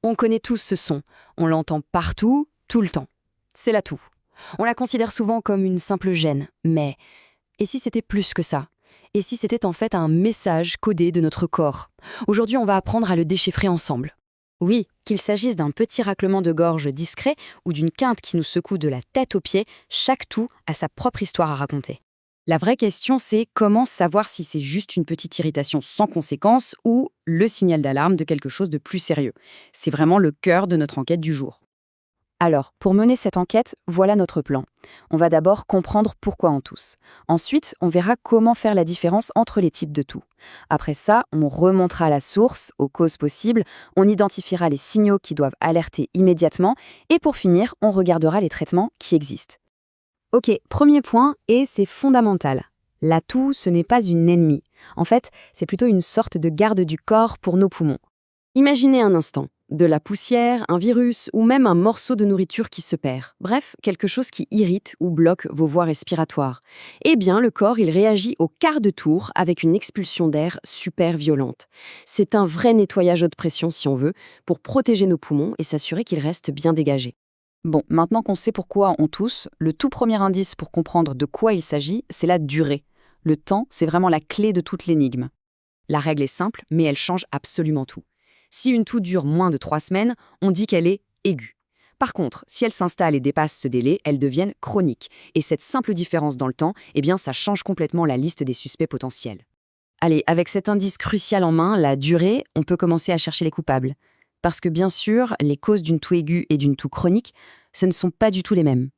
On connaît tous ce son, on l'entend partout, tout le temps. C'est la toux. On la considère souvent comme une simple gêne, mais et si c'était plus que ça? Et si c'était en fait un message codé de notre corps? Aujourd'hui, on va apprendre à le déchiffrer ensemble. Oui, qu'il s'agisse d'un petit raclement de gorge discret ou d'une quinte qui nous secoue de la tête aux pieds, chaque toux a sa propre histoire à raconter. La vraie question, c'est comment savoir si c'est juste une petite irritation sans conséquence ou le signal d'alarme de quelque chose de plus sérieux. C'est vraiment le cœur de notre enquête du jour. Alors, pour mener cette enquête, voilà notre plan. On va d'abord comprendre pourquoi on tousse. Ensuite, on verra comment faire la différence entre les types de toux. Après ça, on remontera à la source, aux causes possibles, on identifiera les signaux qui doivent alerter immédiatement, et pour finir, on regardera les traitements qui existent. Ok, premier point, et c'est fondamental. La toux, ce n'est pas une ennemie. En fait, c'est plutôt une sorte de garde du corps pour nos poumons. Imaginez un instant, de la poussière, un virus ou même un morceau de nourriture qui se perd. Bref, quelque chose qui irrite ou bloque vos voies respiratoires. Eh bien, le corps, il réagit au quart de tour avec une expulsion d'air super violente. C'est un vrai nettoyage haute pression, si on veut, pour protéger nos poumons et s'assurer qu'ils restent bien dégagés. Bon, maintenant qu'on sait pourquoi on tousse, le tout premier indice pour comprendre de quoi il s'agit, c'est la durée. Le temps, c'est vraiment la clé de toute l'énigme. La règle est simple, mais elle change absolument tout. Si une toux dure moins de 3 semaines, on dit qu'elle est aiguë. Par contre, si elle s'installe et dépasse ce délai, elles deviennent chroniques. Et cette simple différence dans le temps, eh bien, ça change complètement la liste des suspects potentiels. Allez, avec cet indice crucial en main, la durée, on peut commencer à chercher les coupables. Parce que bien sûr, les causes d'une toux aiguë et d'une toux chronique, ce ne sont pas du tout les mêmes.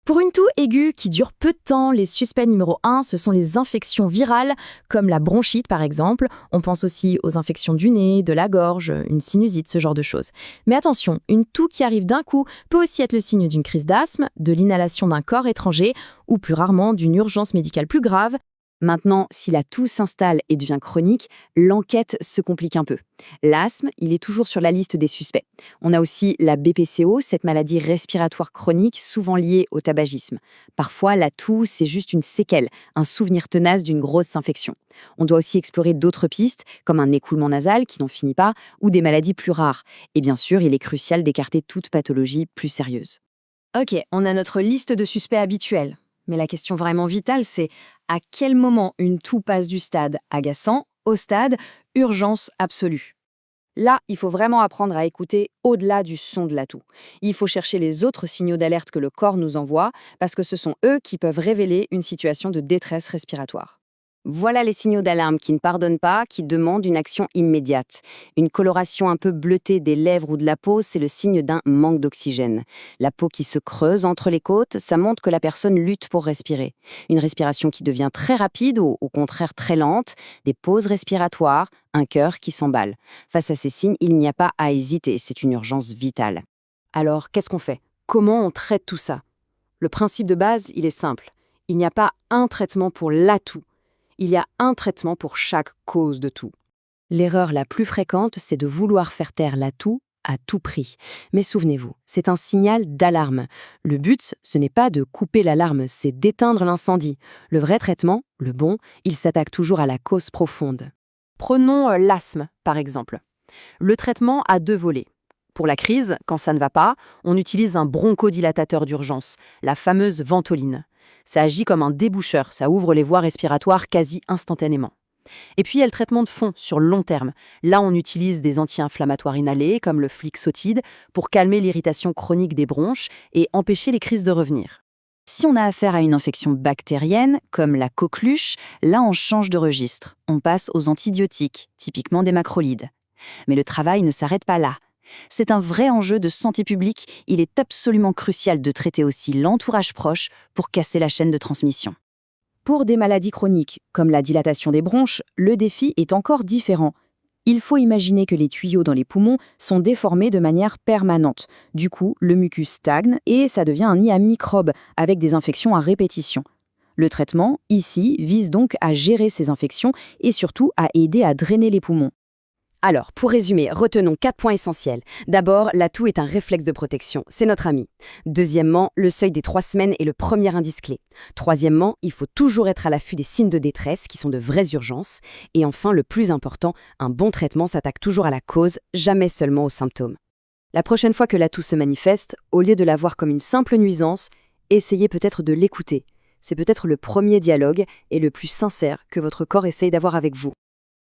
Pour une toux aiguë qui dure peu de temps, les suspects numéro 1, ce sont les infections virales, comme la bronchite par exemple. On pense aussi aux infections du nez, de la gorge, une sinusite, ce genre de choses. Mais attention, une toux qui arrive d'un coup peut aussi être le signe d'une crise d'asthme, de l'inhalation d'un corps étranger, ou plus rarement d'une urgence médicale plus grave. Maintenant, si la toux s'installe et devient chronique, l'enquête se complique un peu. L'asthme, il est toujours sur la liste des suspects. On a aussi la BPCO, cette maladie respiratoire chronique souvent liée au tabagisme. Parfois, la toux, c'est juste une séquelle, un souvenir tenace d'une grosse infection. On doit aussi explorer d'autres pistes, comme un écoulement nasal qui n'en finit pas, ou des maladies plus rares. Et bien sûr, il est crucial d'écarter toute pathologie plus sérieuse. Ok, on a notre liste de suspects habituels. Mais la question vraiment vitale, c'est à quel moment une toux passe du stade agaçant au stade urgence absolue. Là, il faut vraiment apprendre à écouter au-delà du son de la toux. Il faut chercher les autres signaux d'alerte que le corps nous envoie, parce que ce sont eux qui peuvent révéler une situation de détresse respiratoire. Voilà les signaux d'alarme qui ne pardonnent pas, qui demandent une action immédiate. Une coloration un peu bleutée des lèvres ou de la peau, c'est le signe d'un manque d'oxygène. La peau qui se creuse entre les côtes, ça montre que la personne lutte pour respirer. Une respiration qui devient très rapide ou au contraire très lente, des pauses respiratoires, un cœur qui s'emballe. Face à ces signes, il n'y a pas à hésiter, c'est une urgence vitale. Alors, qu'est-ce qu'on fait? Comment on traite tout ça? Le principe de base, il est simple. Il n'y a pas un traitement pour la toux. Il y a un traitement pour chaque cause de toux. L'erreur la plus fréquente, c'est de vouloir faire taire la toux à tout prix. Mais souvenez-vous, c'est un signal d'alarme. Le but, ce n'est pas de couper l'alarme, c'est d'éteindre l'incendie. Le vrai traitement, le bon, il s'attaque toujours à la cause profonde. Prenons l'asthme, par exemple. Le traitement a 2 volets. Pour la crise, quand ça ne va pas, on utilise un bronchodilatateur d'urgence, la fameuse ventoline. Ça agit comme un déboucheur, ça ouvre les voies respiratoires quasi instantanément. Et puis il y a le traitement de fond sur long terme. Là, on utilise des anti-inflammatoires inhalés comme le Flixotide pour calmer l'irritation chronique des bronches et empêcher les crises de revenir. Si on a affaire à une infection bactérienne, comme la coqueluche, là on change de registre. On passe aux antibiotiques, typiquement des macrolides. Mais le travail ne s'arrête pas là. C'est un vrai enjeu de santé publique, il est absolument crucial de traiter aussi l'entourage proche pour casser la chaîne de transmission. Pour des maladies chroniques, comme la dilatation des bronches, le défi est encore différent. Il faut imaginer que les tuyaux dans les poumons sont déformés de manière permanente. Du coup, le mucus stagne et ça devient un nid à microbes avec des infections à répétition. Le traitement, ici, vise donc à gérer ces infections et surtout à aider à drainer les poumons. Alors, pour résumer, retenons 4 points essentiels. D'abord, la toux est un réflexe de protection, c'est notre ami. Deuxièmement, le seuil des 3 semaines est le premier indice clé. Troisièmement, il faut toujours être à l'affût des signes de détresse qui sont de vraies urgences. Et enfin, le plus important, un bon traitement s'attaque toujours à la cause, jamais seulement aux symptômes. La prochaine fois que la toux se manifeste, au lieu de la voir comme une simple nuisance, essayez peut-être de l'écouter. C'est peut-être le premier dialogue et le plus sincère que votre corps essaye d'avoir avec vous.